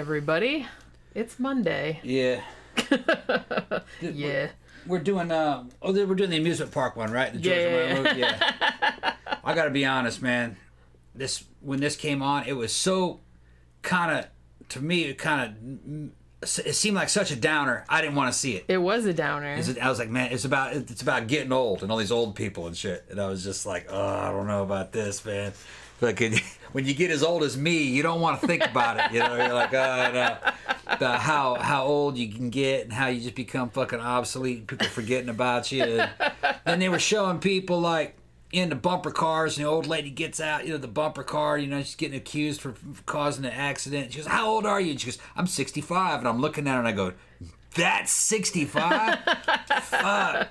everybody. It's Monday. Yeah. Yeah. We're doing we're doing the amusement park one, right? The George Romero movie. Yeah. I got to be honest, man. When this came on, it was so kind of, to me, it seemed like such a downer. I didn't want to see it. It was a downer. I was like, man, it's about getting old and all these old people and shit. And I was just like, oh, I don't know about this, man. Like, when you get as old as me, you don't want to think about it. You know, you're like, oh, no. About how old you can get and how you just become fucking obsolete and people forgetting about you. And then they were showing people like in the bumper cars, and the old lady gets out, the bumper car, she's getting accused for causing an accident. She goes, how old are you? And she goes, I'm 65. And I'm looking at her and I go, that's 65? Fuck.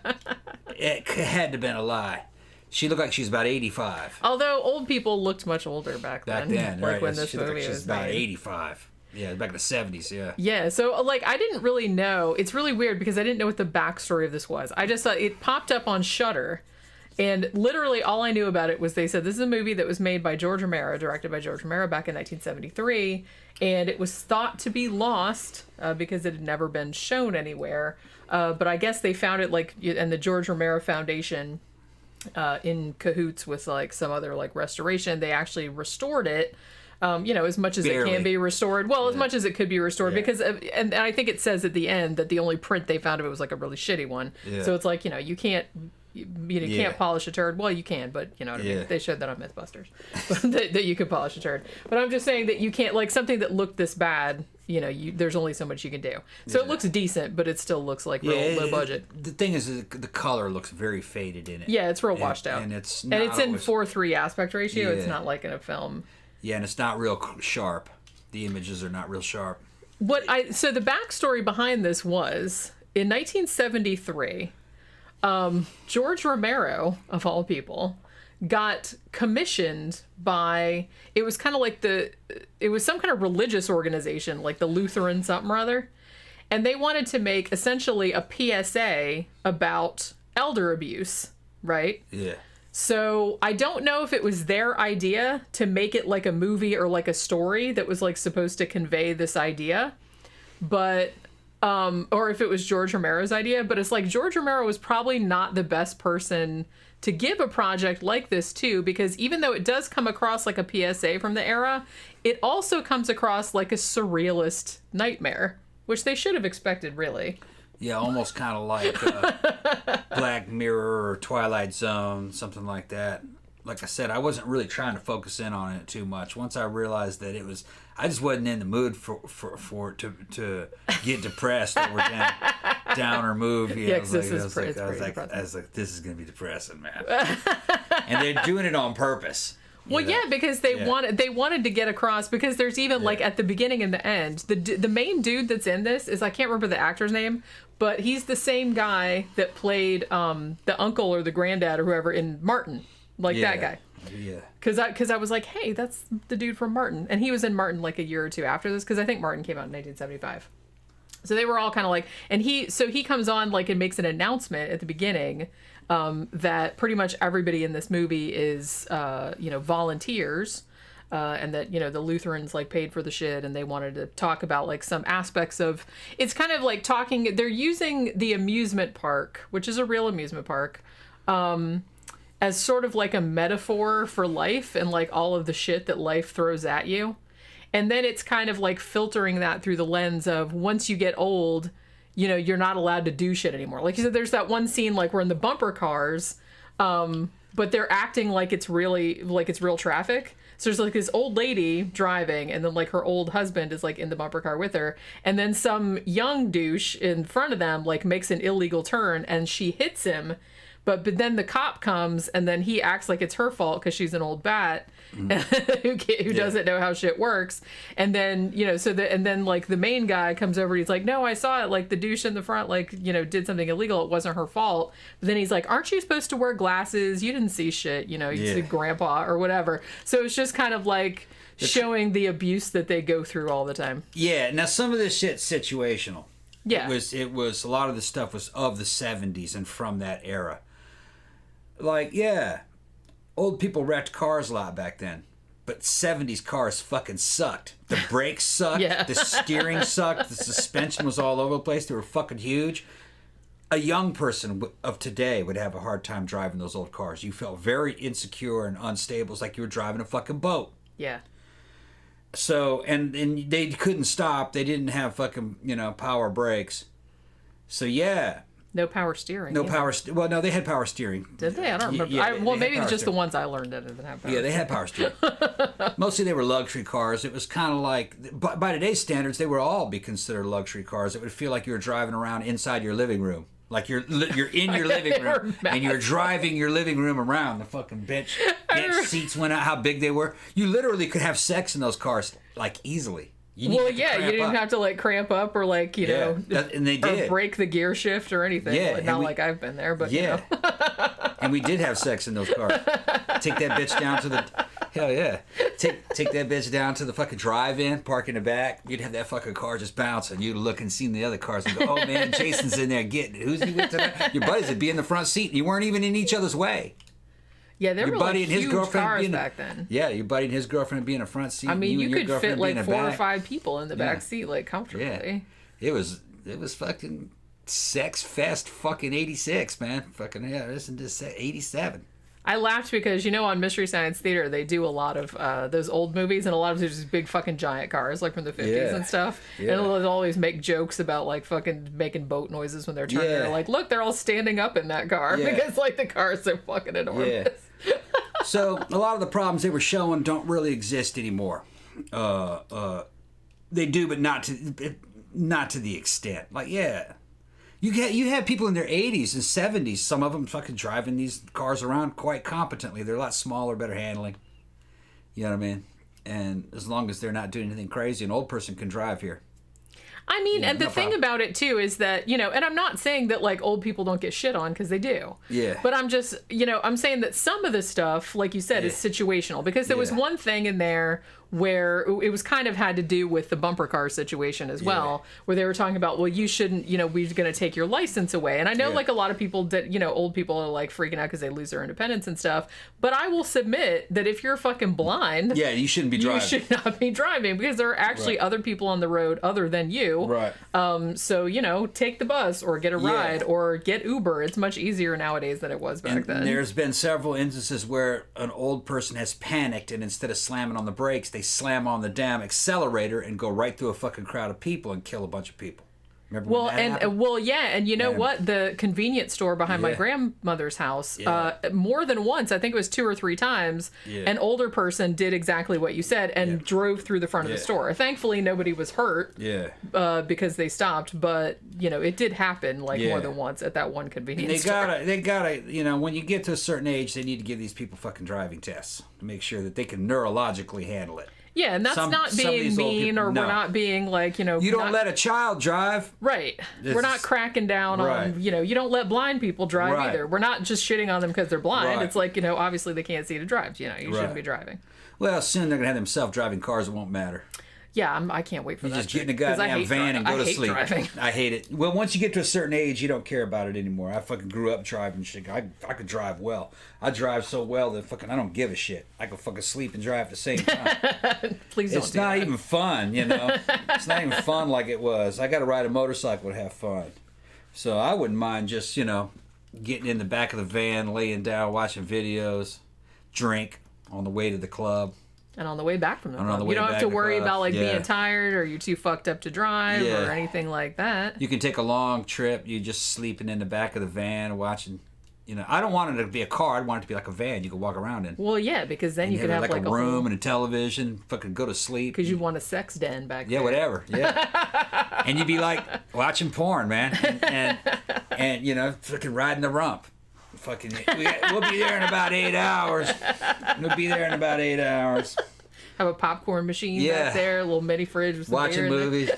It had to have been a lie. She looked like she's about 85. Although old people looked much older back then. Like right. When this she movie like she's was about made. 85. Yeah, back in the 70s, yeah. Yeah, so, I didn't really know. It's really weird because I didn't know what the backstory of this was. I just thought it popped up on Shudder, and literally all I knew about it was they said this is a movie that was made by George Romero, directed by George Romero back in 1973, and it was thought to be lost because it had never been shown anywhere. But I guess they found it, and the George Romero Foundation, in cahoots with, some other, restoration, they actually restored it. As much as Barely. it can be restored. Well, as much as it could be restored, because, and I think it says at the end that the only print they found of it was a really shitty one. Yeah. So it's you can't, can't polish a turd. Well, you can, but you know what I mean? They showed that on Mythbusters, that you could polish a turd. But I'm just saying that you can't, something that looked this bad, there's only so much you can do. So it looks decent, but it still looks like real low budget. The thing is, the color looks very faded in it. Yeah, it's real washed out. And it's in 4:3 aspect ratio. It's not like in a film. Yeah, and it's not real sharp. The images are not real sharp. So the backstory behind this was, in 1973, George Romero, of all people, got commissioned by, it was kind of it was some kind of religious organization, like the Lutheran something or other, and they wanted to make essentially a PSA about elder abuse, right? Yeah. So I don't know if it was their idea to make it like a movie or like a story that was supposed to convey this idea, but or if it was George Romero's idea, but it's George Romero was probably not the best person to give a project like this to, because even though it does come across like a PSA from the era, it also comes across like a surrealist nightmare, which they should have expected, really. Yeah, almost kind of like Black Mirror or Twilight Zone, something like that. Like I said, I wasn't really trying to focus in on it too much. Once I realized that I just wasn't in the mood for it to get depressed over downer movie. Yeah, I was like, this is gonna be depressing, man. And they're doing it on purpose. Well, yeah, because they wanted to get across, because there's even at the beginning and the end, the main dude that's in this is, I can't remember the actor's name, but he's the same guy that played the uncle or the granddad or whoever in Martin, that guy. Yeah. Because I was like, hey, that's the dude from Martin, and he was in Martin a year or two after this, because I think Martin came out in 1975. So they were all kind of and he comes on and makes an announcement at the beginning that pretty much everybody in this movie is, volunteers, and that, the Lutherans paid for the shit, and they wanted to talk about some aspects of, it's kind of talking, they're using the amusement park, which is a real amusement park, as sort of a metaphor for life and all of the shit that life throws at you. And then it's kind of filtering that through the lens of, once you get old, you're not allowed to do shit anymore. Like you said, there's that one scene we're in the bumper cars, but they're acting like it's really it's real traffic. So there's this old lady driving, and then her old husband is in the bumper car with her, and then some young douche in front of them makes an illegal turn, and she hits him. But then the cop comes, and then he acts like it's her fault because she's an old bat who doesn't know how shit works. And then, the main guy comes over, he's like, no, I saw it, the douche in the front, did something illegal. It wasn't her fault. But then he's like, aren't you supposed to wear glasses? You didn't see shit, you see grandpa or whatever. So it's just kind of showing the abuse that they go through all the time. Yeah, now some of this shit's situational. Yeah. It was a lot of the stuff was of the 70s and from that era. Old people wrecked cars a lot back then. but 70s cars fucking sucked. The brakes sucked. Yeah. The steering sucked. The suspension was all over the place. They were fucking huge. A young person of today would have a hard time driving those old cars. You felt very insecure and unstable. It's like you were driving a fucking boat. Yeah. So, and they couldn't stop. They didn't have fucking, power brakes. So, yeah. No power steering. No power. Well, no, they had power steering. Did they? I don't remember. Yeah, maybe it's just steering. the ones I learned that didn't have power. Yeah, they had power steering. Mostly they were luxury cars. It was kind of like, by today's standards, they would all be considered luxury cars. It would feel like you were driving around inside your living room. Like you're in your living room and you're driving your living room around. The fucking bench seats went out, how big they were. You literally could have sex in those cars, like, easily. You didn't have to like cramp up or like, and they did. Or break the gear shift or anything. Yeah, Not like I've been there, but yeah. And we did have sex in those cars. Take that bitch down to the hell yeah. Take that bitch down to the fucking drive-in, park in the back. You'd have that fucking car just bouncing. You'd look and see the other cars and go, oh man, Jason's in there getting it. Who's he with tonight? Your buddies would be in the front seat. You weren't even in each other's way. Yeah, there were like huge cars being back then. Yeah, your buddy and his girlfriend would be in the front seat. I mean, you could fit like 4 or 5 people in the Yeah. back seat, like comfortably. Yeah. It was fucking sex fest fucking 86, man. Fucking yeah, listen to 87. I laughed because, on Mystery Science Theater, they do a lot of those old movies, and a lot of there's these big fucking giant cars, like from the 50s and stuff. Yeah. And they'll always make jokes about, like, fucking making boat noises when they're turning. Yeah. They're like, look, they're all standing up in that car because, like, the car is so fucking enormous. Yeah. So, a lot of the problems they were showing don't really exist anymore. They do, but not to the extent. Like, yeah. You have people in their 80s and 70s, some of them fucking driving these cars around quite competently. They're a lot smaller, better handling. You know what I mean? And as long as they're not doing anything crazy, an old person can drive here. I mean, and the thing about it, too, is that, and I'm not saying that, like, old people don't get shit on, because they do. Yeah. But I'm just, I'm saying that some of the stuff, like you said, is situational. Because there was one thing in there where it was kind of had to do with the bumper car situation as well, where they were talking about, well, you shouldn't, we're going to take your license away. And I know, like, a lot of people that, old people are, like, freaking out because they lose their independence and stuff. But I will submit that if you're fucking blind... Yeah, you shouldn't be driving. You should not be driving, because there are actually other people on the road other than you. Right. So, take the bus or get a ride or get Uber. It's much easier nowadays than it was back then. There's been several instances where an old person has panicked, and instead of slamming on the brakes, they slam on the damn accelerator and go right through a fucking crowd of people and kill a bunch of people. Remember when that happened? And you know what? The convenience store behind my grandmother's house, more than once, I think it was 2 or 3 times, an older person did exactly what you said and drove through the front of the store. Thankfully, nobody was hurt because they stopped, but, it did happen, like, more than once at that one convenience store. They gotta, when you get to a certain age, they need to give these people fucking driving tests to make sure that they can neurologically handle it. Yeah, and that's not being mean or we're not being like, You don't let a child drive. Right. We're not cracking down on, you don't let blind people drive either. We're not just shitting on them because they're blind. Right. It's like, obviously they can't see to drive. You shouldn't be driving. Well, soon they're going to have them self-driving cars. It won't matter. Yeah, I can't wait for that. You just get in a goddamn van and go to sleep. Driving. I hate it. Well, once you get to a certain age, you don't care about it anymore. I fucking grew up driving shit. I could drive well. I drive so well that fucking I don't give a shit. I can fucking sleep and drive at the same time. Please don't. It's not even fun, It's not even fun like it was. I got to ride a motorcycle to have fun. So I wouldn't mind just, getting in the back of the van, laying down, watching videos, drink on the way to the club. And on the way back from the club. You don't have to worry about like being tired or you're too fucked up to drive or anything like that. You can take a long trip. You're just sleeping in the back of the van watching. I don't want it to be a car. I want it to be like a van you can walk around in. Well, yeah, because then you could have like a room and a television. Fucking go to sleep. Because you want a sex den back there. Yeah, whatever. Yeah. And you'd be like watching porn, man, and fucking riding the rump. Fucking, we'll be there in about 8 hours. We'll be there in about 8 hours. Have a popcorn machine back there, a little mini fridge with some watching beer in movies.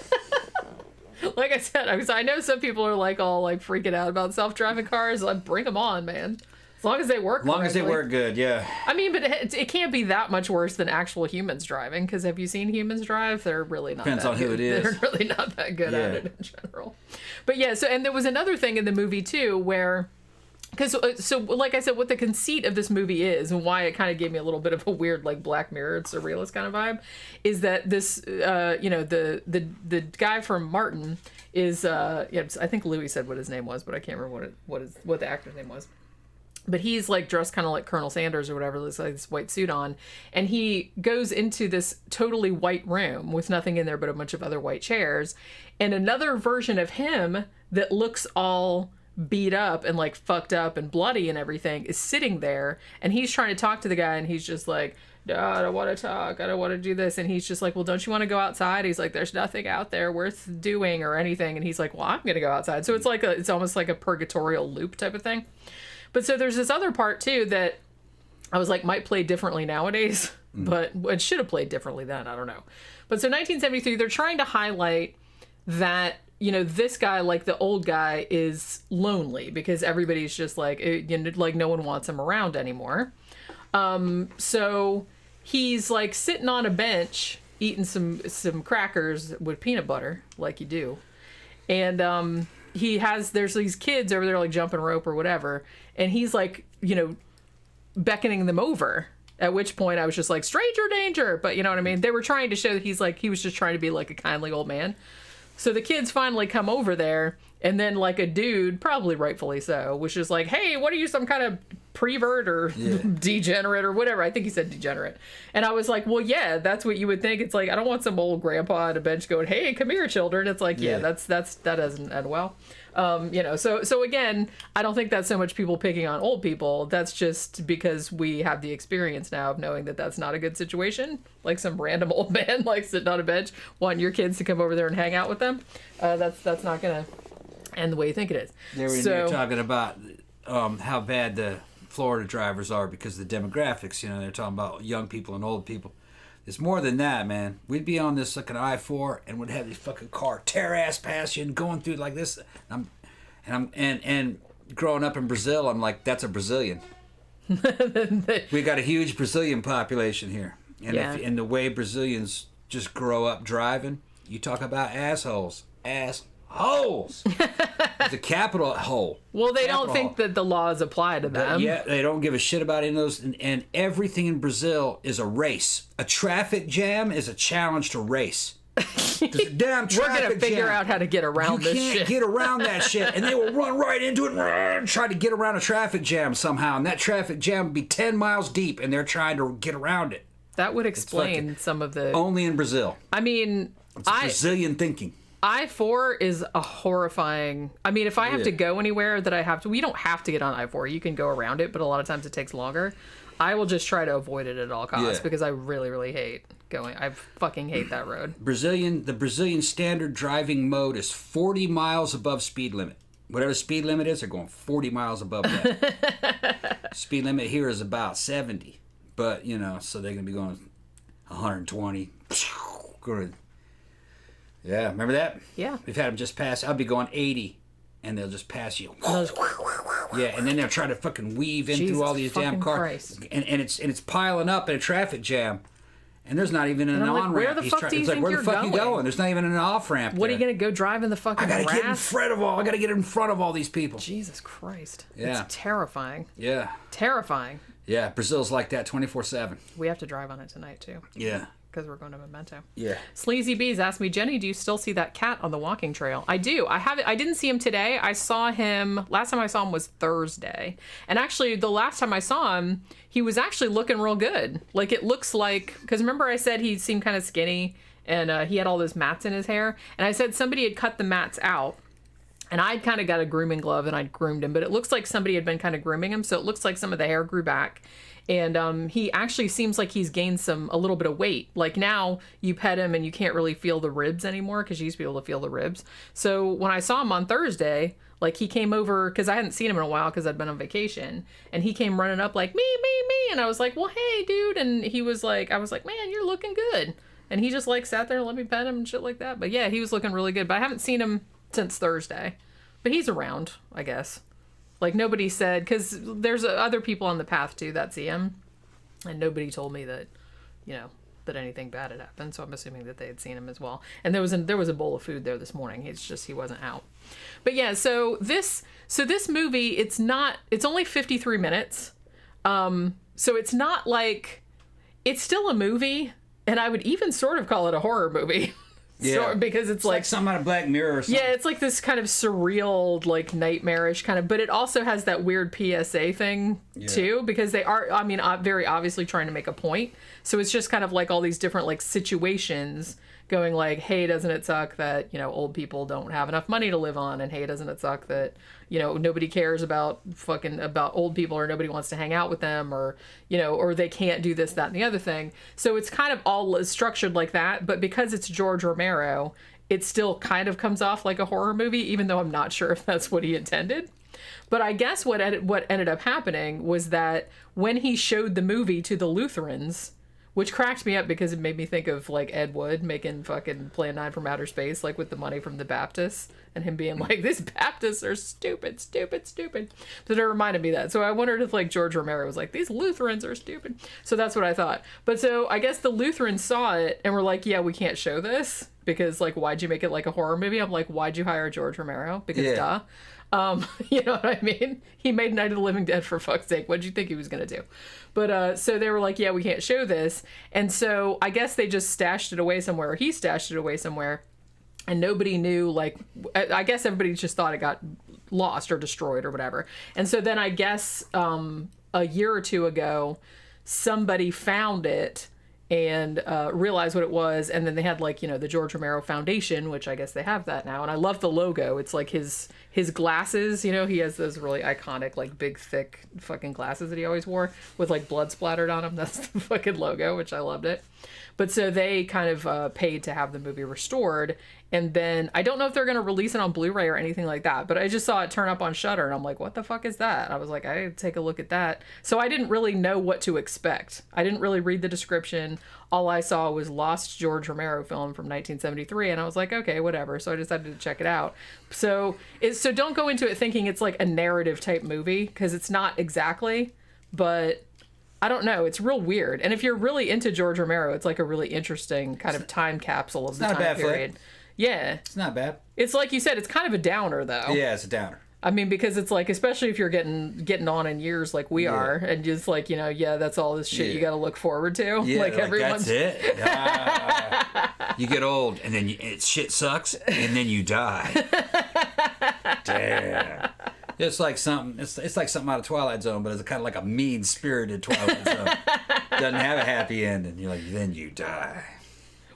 Like I said, I know some people are like all like freaking out about self-driving cars. Like, bring them on, man. As long as they work. As long as they work good, yeah. I mean, but it can't be that much worse than actual humans driving. Because have you seen humans drive? They're really not. Depends that on good. who it is. They're really not that good at it in general. But yeah, so and there was another thing in the movie too where because so like I said, what the conceit of this movie is and why it kind of gave me a little bit of a weird like Black Mirror surrealist kind of vibe is that this the guy from Martin is I think Louis said what his name was, but I can't remember what the actor's name was. But he's like dressed kind of like Colonel Sanders or whatever, looks like this white suit on, and he goes into this totally white room with nothing in there but a bunch of other white chairs, and another version of him that looks all beat up and like fucked up and bloody and everything is sitting there, and he's trying to talk to the guy, and he's just like, no, I don't want to talk, I don't want to do this, and he's just like, well, don't you want to go outside? He's like, there's nothing out there worth doing or anything, and he's like, well, I'm gonna go outside. So it's like it's almost like a purgatorial loop type of thing. But so there's this other part too that I was like might play differently nowadays, but it should have played differently then, I don't know. But so 1973, they're trying to highlight that, you know, this guy, like the old guy, is lonely because everybody's just like, like no one wants him around anymore. So he's like sitting on a bench eating some crackers with peanut butter, like you do. And there's these kids over there like jumping rope or whatever, and he's like, you know, beckoning them over. At which point I was just like, stranger danger. But you know what I mean? They were trying to show that he was just trying to be like a kindly old man. So the kids finally come over there, and then like a dude, probably rightfully so, was just like, hey, what are you, some kind of prevert or degenerate or whatever? I think he said degenerate. And I was like, well, yeah, that's what you would think. It's like, I don't want some old grandpa on a bench going, hey, come here, children. It's like, that doesn't end well. You know, so again, I don't think that's so much people picking on old people. That's just because we have the experience now of knowing that that's not a good situation. Like some random old man like sitting on a bench wanting your kids to come over there and hang out with them. That's not gonna end the way you think it is. You're talking about how bad the Florida drivers are because of the demographics. You know, they're talking about young people and old people. It's more than that, man. We'd be on this fucking I-4 and would have this fucking car tear ass past you and going through like this. And growing up in Brazil, I'm like, that's a Brazilian. We got a huge Brazilian population here, and the way Brazilians just grow up driving, you talk about assholes. It's a capital hole. Well, they don't think that the laws apply to them. They don't give a shit about any of those. And everything in Brazil is a race. A traffic jam is a challenge to race. There's a damn traffic jam. We're going to figure out how to get around this shit. You can't get around that shit. And they will run right into it and try to get around a traffic jam somehow. And that traffic jam would be 10 miles deep, and they're trying to get around it. That would explain some of the... Only in Brazil. I mean... It's Brazilian thinking. I-4 is a horrifying... I mean, if I have to go anywhere that I have to... We don't have to get on I-4. You can go around it, but a lot of times it takes longer. I will just try to avoid it at all costs because I really, really hate going... I fucking hate that road. The Brazilian standard driving mode is 40 miles above speed limit. Whatever speed limit is, they're going 40 miles above that. Speed limit here is about 70. But, you know, so they're going to be going 120. Good. Yeah, remember that? Yeah. We've had them just pass. I'll be going 80, and they'll just pass you. Yeah, and then they'll try to fucking weave in through all these damn cars. And it's piling up in a traffic jam. And there's not even an on-ramp. Where the fuck do you think you're going? There's not even an off-ramp. What are you going to go drive in the fucking grass? I got to get in front of all these people. Jesus Christ. Yeah. It's terrifying. Yeah. Terrifying. Yeah, Brazil's like that 24/7. We have to drive on it tonight, too. Yeah. Because we're going to Memento. Yeah. Sleazy Bees asked me, Jenny, do you still see that cat on the walking trail? I do. I didn't see him today. I saw him, last time I saw him was Thursday. And actually, the last time I saw him, he was actually looking real good. Like, it looks like, because remember I said he seemed kind of skinny, and he had all those mats in his hair. And I said somebody had cut the mats out. And I'd kind of got a grooming glove, and I'd groomed him. But it looks like somebody had been kind of grooming him, so it looks like some of the hair grew back. And he actually seems like he's gained a little bit of weight. Like now you pet him and you can't really feel the ribs anymore because you used to be able to feel the ribs. So when I saw him on Thursday, like he came over because I hadn't seen him in a while because I'd been on vacation, and he came running up like me. And I was like, well, hey, dude. And he was like, I was like, man, you're looking good. And he just like sat there and let me pet him and shit like that. But yeah, he was looking really good. But I haven't seen him since Thursday. But he's around, I guess. Like, nobody said, because there's other people on the path, too, that see him. And nobody told me that, you know, that anything bad had happened, so I'm assuming that they had seen him as well. And there was a bowl of food there this morning. It's just he wasn't out. But yeah, so this movie, it's only 53 minutes. So it's not like, it's still a movie, and I would even sort of call it a horror movie. Yeah. Because it's like something out of Black Mirror or something. Yeah, it's like this kind of surreal, like nightmarish kind of, but it also has that weird PSA thing too, because they are, I mean, very obviously trying to make a point. So it's just kind of like all these different like situations going like, hey, doesn't it suck that, you know, old people don't have enough money to live on? And hey, doesn't it suck that, you know, nobody cares about old people, or nobody wants to hang out with them, or, you know, or they can't do this, that, and the other thing. So it's kind of all structured like that. But because it's George Romero, it still kind of comes off like a horror movie, even though I'm not sure if that's what he intended. But I guess what ended up happening was that when he showed the movie to the Lutherans, which cracked me up because it made me think of like Ed Wood making fucking Plan 9 from Outer Space, like with the money from the Baptists, and him being like, these Baptists are stupid, stupid, stupid. So it reminded me of that. So I wondered if like George Romero was like, these Lutherans are stupid. So that's what I thought. But so I guess the Lutherans saw it and were like, yeah, we can't show this because like, why'd you make it like a horror movie? I'm like, why'd you hire George Romero? Because duh. You know what I mean? He made Night of the Living Dead, for fuck's sake. What did you think he was going to do? But, so they were like, yeah, we can't show this. And so I guess they just stashed it away somewhere, or he stashed it away somewhere. And nobody knew, like, I guess everybody just thought it got lost or destroyed or whatever. And so then I guess, a year or two ago, somebody found it and realized what it was, and then they had like, you know, the George Romero Foundation, which I guess they have that now, and I love the logo. It's like his glasses, you know, he has those really iconic like big thick fucking glasses that he always wore with like blood splattered on them. That's the fucking logo, which I loved it. But so they kind of paid to have the movie restored, and then I don't know if they're going to release it on Blu-ray or anything like that, but I just saw it turn up on Shudder, and I'm like, what the fuck is that? I was like, I gotta take a look at that. So I didn't really know what to expect. I didn't really read the description. All I saw was Lost George Romero film from 1973, and I was like, okay, whatever. So I decided to check it out. So don't go into it thinking it's like a narrative type movie, because it's not exactly, but I don't know. It's real weird. And if you're really into George Romero, it's like a really interesting kind of time capsule of the time period. Flick. Yeah. It's not bad. It's like you said, it's kind of a downer though. Yeah, it's a downer. I mean, because it's like, especially if you're getting on in years like we are, and just like, you know, yeah, that's all this shit you got to look forward to. Yeah, like everyone's. That's it. You get old, and then shit sucks, and then you die. Damn. It's like something. It's like something out of Twilight Zone, but it's kind of like a mean-spirited Twilight Zone. Doesn't have a happy ending. You're like, then you die.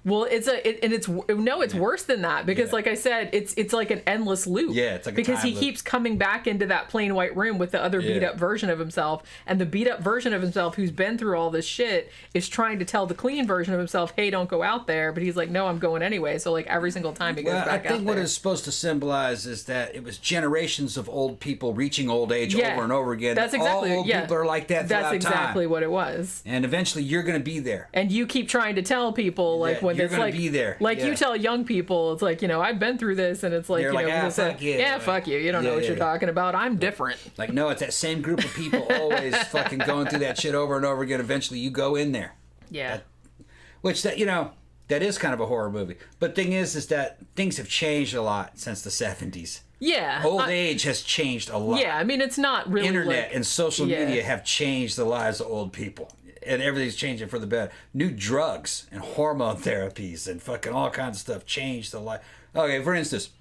Well, it's worse than that, because like I said, it's like an endless loop. Yeah, it's like a because time he loop. keeps coming back into that plain white room with the other beat up version of himself, and the beat up version of himself who's been through all this shit is trying to tell the clean version of himself, hey, don't go out there, but he's like, no, I'm going anyway. So like every single time he goes back out there. I think what it's supposed to symbolize is that it was generations of old people reaching old age over and over again. That's exactly all old people are like that throughout time. That's exactly what it was. And eventually you're going to be there. And you keep trying to tell people like when you're it's gonna like be there. Like you tell young people, it's like, you know, I've been through this, and it's like, they're you know, like, fuck you. Yeah, fuck you. You don't know what you're talking about. I'm different. Like, no, it's that same group of people always fucking going through that shit over and over again. Eventually you go in there. Yeah. That is kind of a horror movie. But thing is that things have changed a lot since the 70s. Yeah. Old age has changed a lot. Yeah, I mean, it's not really Internet like, and social media have changed the lives of old people. And everything's changing for the better. New drugs and hormone therapies and fucking all kinds of stuff changed the life. Okay, for instance,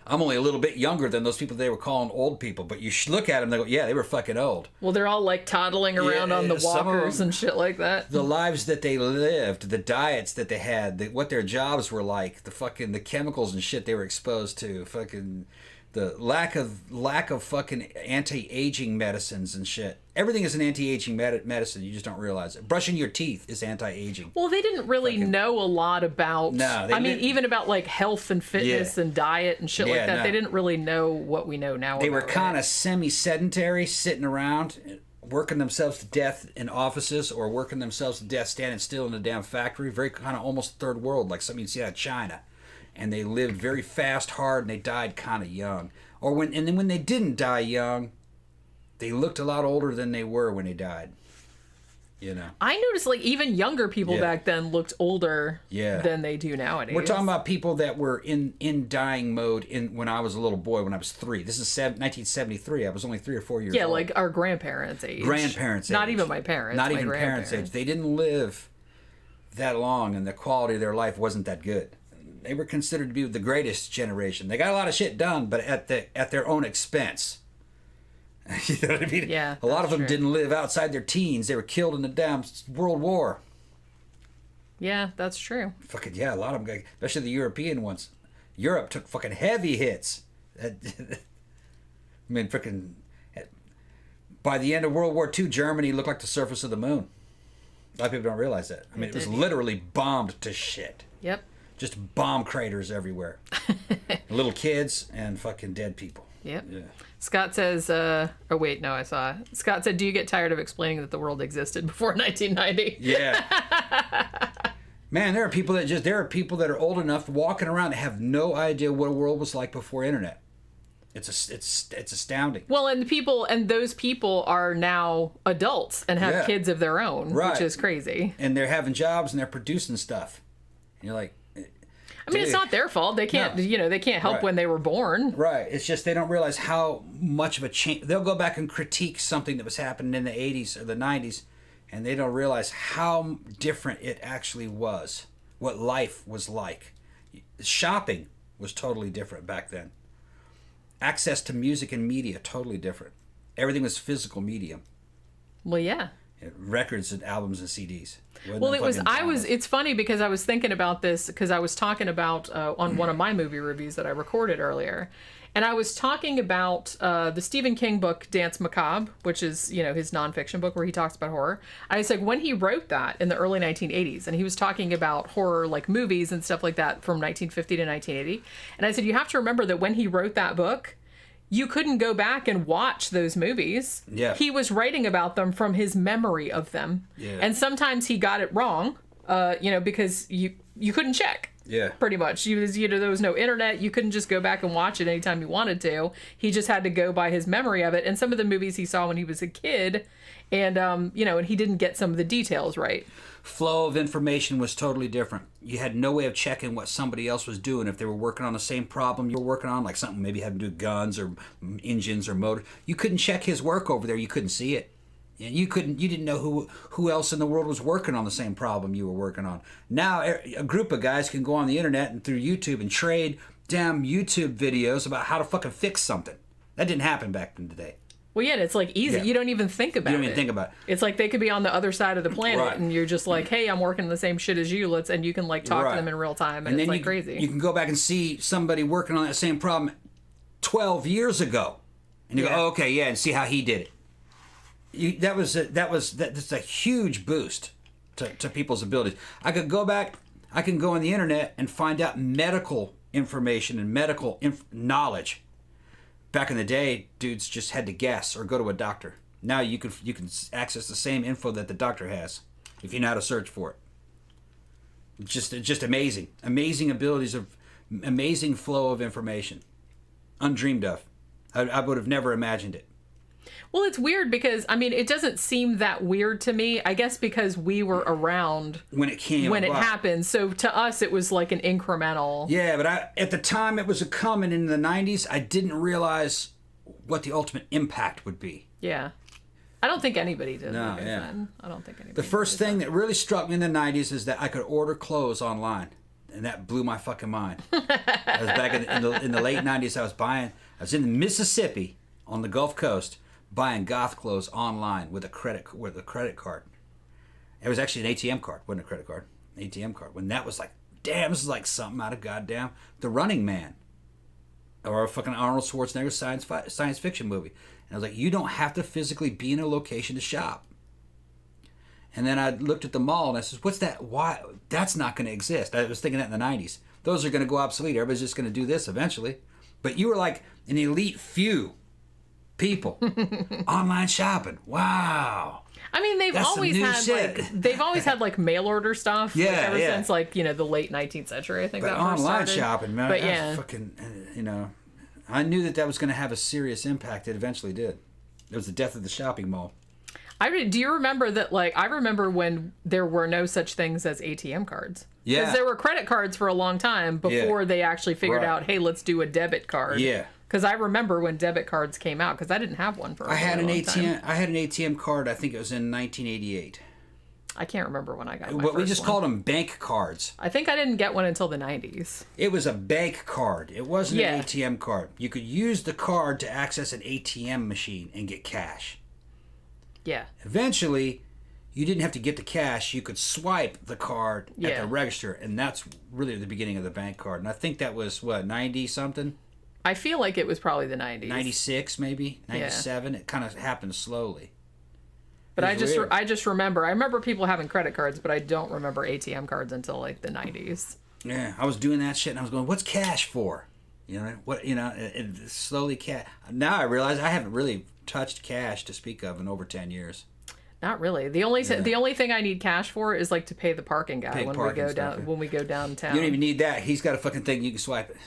I'm only a little bit younger than those people they were calling old people, but you look at them, they go, yeah, they were fucking old. Well, they're all like toddling around on the walkers and shit like that. The lives that they lived, the diets that they had, what their jobs were like, the chemicals and shit they were exposed to, fucking the lack of fucking anti-aging medicines and shit. Everything is an anti-aging medicine. You just don't realize it. Brushing your teeth is anti-aging. Well, they didn't really know a lot about. No, even about like health and fitness and diet and shit like that. No. They didn't really know what we know now. They were kind of semi-sedentary, sitting around, working themselves to death in offices or working themselves to death standing still in a damn factory. Very kind of almost third world, like something you see out of China. And they lived very fast, hard, and they died kind of young. And then when they didn't die young, they looked a lot older than they were when they died. You know, I noticed like even younger people back then looked older than they do nowadays. We're talking about people that were in dying mode when I was a little boy, when I was 3. This is 1973. I was only 3 or 4 years old. Yeah, like our grandparents' age. Not even my parents. Not even parents' age. They didn't live that long, and the quality of their life wasn't that good. They were considered to be the greatest generation. They got a lot of shit done, but at their own expense. You know what I mean? Yeah. A lot of them didn't live outside their teens. They were killed in the damn World War. Yeah, that's true. Fucking yeah, a lot of them, especially the European ones. Europe took fucking heavy hits. I mean, freaking. By the end of World War II, Germany looked like the surface of the moon. A lot of people don't realize that. I mean, it was literally bombed to shit. Yep. Just bomb craters everywhere. Little kids and fucking dead people. Yep. Yeah. Scott says, oh wait, no, I saw. Scott said, do you get tired of explaining that the world existed before 1990? Yeah. Man, there are people that are old enough walking around that have no idea what a world was like before internet. It's astounding. Well, and those people are now adults and have kids of their own, which is crazy. And they're having jobs and they're producing stuff. And you're like, I mean, it's not their fault. They can't, they can't help when they were born. Right. It's just they don't realize how much of a change. They'll go back and critique something that was happening in the 80s or the 90s, and they don't realize how different it actually was, what life was like. Shopping was totally different back then. Access to music and media, totally different. Everything was physical medium. Well, yeah. Records and albums and CDs. Well, it's funny because I was thinking about this because I was talking about on one of my movie reviews that I recorded earlier. And I was talking about the Stephen King book, Dance Macabre, which is, his nonfiction book where he talks about horror. I was like, when he wrote that in the early 1980s, and he was talking about horror, like movies and stuff like that from 1950 to 1980. And I said, you have to remember that when he wrote that book, you couldn't go back and watch those movies. Yeah. He was writing about them from his memory of them. Yeah. And sometimes he got it wrong, because you couldn't check. Yeah. Pretty much. There was no internet. You couldn't just go back and watch it anytime you wanted to. He just had to go by his memory of it. And some of the movies he saw when he was a kid, and, and he didn't get some of the details right. Flow of information was totally different. You had no way of checking what somebody else was doing if they were working on the same problem you were working on, like something maybe having to do with guns or engines or motor. You couldn't check his work over there. You couldn't see it. You didn't know who else in the world was working on the same problem you were working on. Now a group of guys can go on the internet and through YouTube and trade damn YouTube videos about how to fucking fix something. That didn't happen back in the day. Well, yeah, it's like easy. Yeah. You don't even think about it. You don't even think about it. It's like they could be on the other side of the planet, and you're just like, hey, I'm working on the same shit as you. And you can like talk to them in real time, and it's like crazy. You can go back and see somebody working on that same problem 12 years ago, and you go, oh, okay, yeah, and see how he did it. That's a huge boost to people's abilities. I can go on the internet and find out medical information and medical knowledge. Back in the day, dudes just had to guess or go to a doctor. Now you can access the same info that the doctor has if you know how to search for it. Just amazing. Amazing abilities of amazing flow of information. Undreamed of. I would have never imagined it. Well, it's weird because, it doesn't seem that weird to me. I guess because we were around when it happened. So to us, it was like an incremental. Yeah, but at the time it was coming in the 90s, I didn't realize what the ultimate impact would be. Yeah. I don't think anybody did. No, yeah. Then. I don't think anybody The first thing that really struck me in the 90s is that I could order clothes online. And that blew my fucking mind. I was back in the late 90s. I was in Mississippi on the Gulf Coast, buying goth clothes online with a credit card. It was actually an ATM card, wasn't a credit card, an ATM card. When that was like, damn, this is like something out of goddamn The Running Man, or a fucking Arnold Schwarzenegger science fiction movie. And I was like, you don't have to physically be in a location to shop. And then I looked at the mall and I said, what's that? Why? That's not going to exist. I was thinking that in the 90s. Those are going to go obsolete. Everybody's just going to do this eventually. But you were like an elite few people online shopping. Wow. They've always had like mail order stuff. Ever since the late 19th century, I think. But that online first shopping, man. But yeah, fucking, I knew that was going to have a serious impact. It eventually did. It was the death of the shopping mall. Do you remember that, like, I remember when there were no such things as ATM cards. Yeah. Because there were credit cards for a long time before they actually figured out, hey, let's do a debit card. Yeah. Because I remember when debit cards came out, because I didn't have one for a really long time. I had an ATM card, I think it was in 1988. I can't remember when I got my We first just one. called them bank cards. I think I didn't get one until the 90s. It was a bank card. It wasn't an ATM card. You could use the card to access an ATM machine and get cash. Yeah. Eventually, you didn't have to get the cash. You could swipe the card at the register, and that's really the beginning of the bank card. And I think that was, 90-something? I feel like it was probably the 90s. 96, maybe? 97? It kind of happened slowly. But I just remember people having credit cards, but I don't remember ATM cards until, like, the 90s. Yeah, I was doing that shit, and I was going, what's cash for? You know, it slowly cash. Now I realize I haven't really touched cash to speak of in over 10 years. Not really. The only thing I need cash for is, like, to pay the parking guy when we go downtown. You don't even need that. He's got a fucking thing you can swipe it.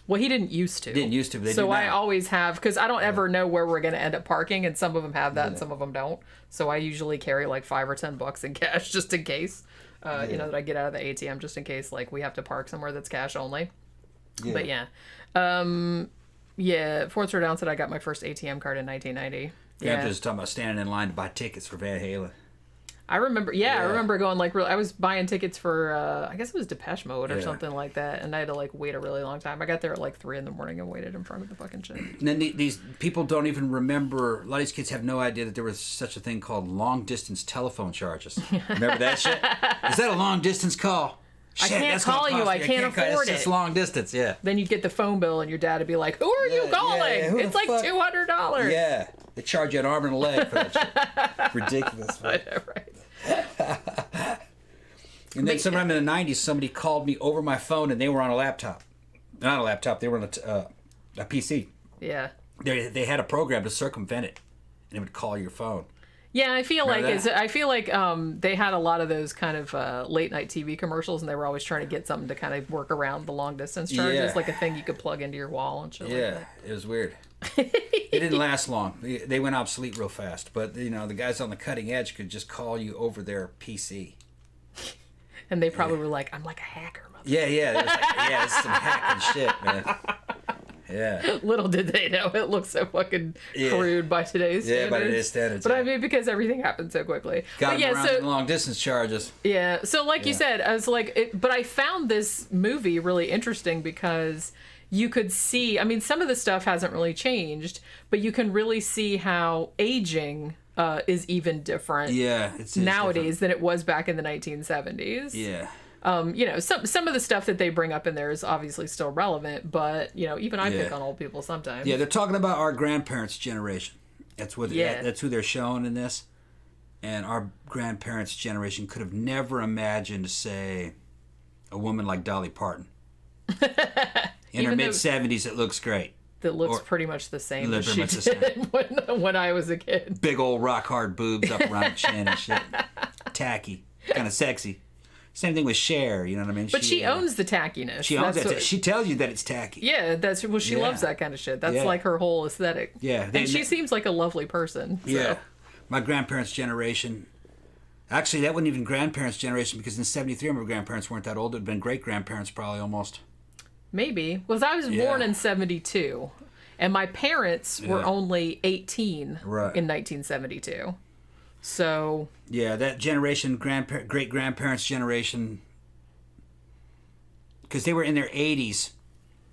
Well, he didn't used to. But they so do I now. always have, because I don't ever know where we're going to end up parking, and some of them have that and some of them don't. So I usually carry like $5 or $10 in cash just in case, that I get out of the ATM just in case, like, we have to park somewhere that's cash only. Yeah. But Fort Down said I got my first ATM card in 1990. Yeah, just talking about standing in line to buy tickets for Van Halen. I remember, I remember going, like, I was buying tickets for, I guess it was Depeche Mode or something like that, and I had to, like, wait a really long time. I got there at, like, 3 in the morning and waited in front of the fucking shit. And then these people don't even remember, a lot of these kids have no idea that there was such a thing called long-distance telephone charges. Remember that shit? Is that a long-distance call? Shit, I can't call you. I can't afford it. It's long distance, yeah. Then you'd get the phone bill, and your dad would be like, "Who are you calling? Who it's like $200." Yeah, they charge you an arm and a leg for that shit. Ridiculous. I know, right? And then sometime in the 90s, somebody called me over my phone, and they were on a laptop. Not a laptop. They were on a PC. Yeah. They had a program to circumvent it, and it would call your phone. Yeah, I feel like they had a lot of those kind of late night TV commercials, and they were always trying to get something to kind of work around the long distance charges, like a thing you could plug into your wall and shit. Yeah, like that. It was weird. It didn't last long. They went obsolete real fast. But the guys on the cutting edge could just call you over their PC. And they probably were like, "I'm like a hacker." Yeah. It was like, it's some hacking shit, man. Yeah. Little did they know it looks so fucking crude by today's standards. Yeah, by today's standards. But I mean, because everything happened so quickly. Got them around in long distance charges. Yeah. So like you said, I was like, but I found this movie really interesting because you could see, I mean, some of the stuff hasn't really changed, but you can really see how aging is even different nowadays than it was back in the 1970s. Yeah. Some of the stuff that they bring up in there is obviously still relevant, but even I pick on old people sometimes. Yeah, they're talking about our grandparents' generation. That's who they're showing in this. And our grandparents' generation could have never imagined, say, a woman like Dolly Parton. In her mid-70s, it looks great. That looks pretty much the same as she did when I was a kid. Big old rock-hard boobs up around the chin and shit. Tacky. Kind of sexy. Same thing with Cher, you know what I mean? But she owns the tackiness. She owns it. She tells you that it's tacky. Yeah, she loves that kind of shit. That's like her whole aesthetic. Yeah. And she seems like a lovely person. So. Yeah. My grandparents' generation, actually that wasn't even grandparents' generation because in 73 my grandparents weren't that old. It would have been great-grandparents probably almost. Maybe. Because I was born in 72. And my parents were only 18 in 1972. So yeah, that generation, great-grandparents' generation, because they were in their 80s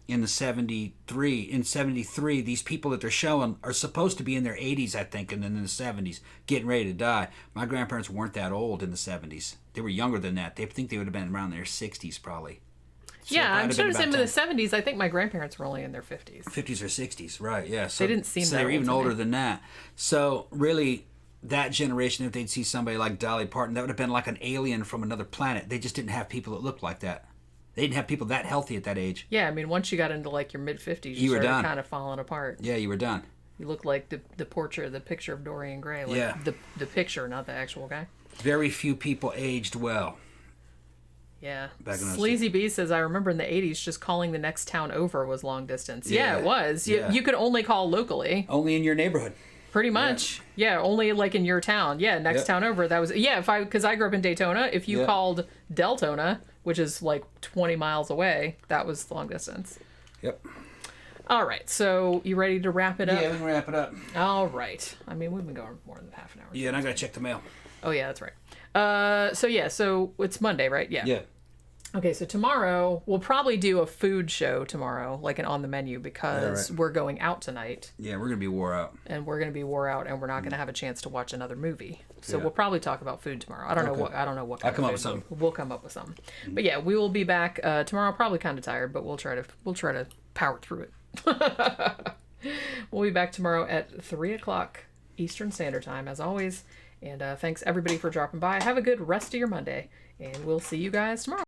in the 73. In 73, these people that they're showing are supposed to be in their 80s, I think, and then in the 70s, getting ready to die. My grandparents weren't that old in the 70s. They were younger than that. They think they would have been around their 60s, probably. So yeah, I'm sure in the 70s, I think my grandparents were only in their 50s. 50s or 60s, right, yeah. So they didn't seem that they were old even to older me. than that. So really, that generation, if they'd see somebody like Dolly Parton, that would have been like an alien from another planet. They just didn't have people that looked like that. They didn't have people that healthy at that age. Yeah, I mean, once you got into like your mid-50s, you were started done. kind of falling apart. Yeah, you were done. You looked like the picture of Dorian Gray. Like the picture, not the actual guy. Very few people aged well. Yeah. Sleazy B says, I remember in the 80s just calling the next town over was long distance. Yeah, it was. You could only call locally. Only in your neighborhood. Pretty much. Yeah, only like in your town. Yeah, next town over. That was because I grew up in Daytona. If you called Deltona, which is like 20 miles away, that was long distance. Yep. All right, so you ready to wrap it up? Yeah, we can wrap it up. All right. I mean, we've been going more than half an hour. Yeah, and I gotta check the mail. Oh yeah, that's right. So it's Monday, right? Yeah. Yeah. Okay, so tomorrow we'll probably do a food show tomorrow, like an on the menu, because we're going out tonight. Yeah, we're gonna be wore out. And we're gonna be wore out, and we're not gonna have a chance to watch another movie. So we'll probably talk about food tomorrow. I don't know what. I'll come up with something. We'll come up with something. But yeah, we will be back tomorrow. Probably kind of tired, but we'll try to power through it. We'll be back tomorrow at 3:00 Eastern Standard Time, as always. And thanks everybody for dropping by. Have a good rest of your Monday, and we'll see you guys tomorrow.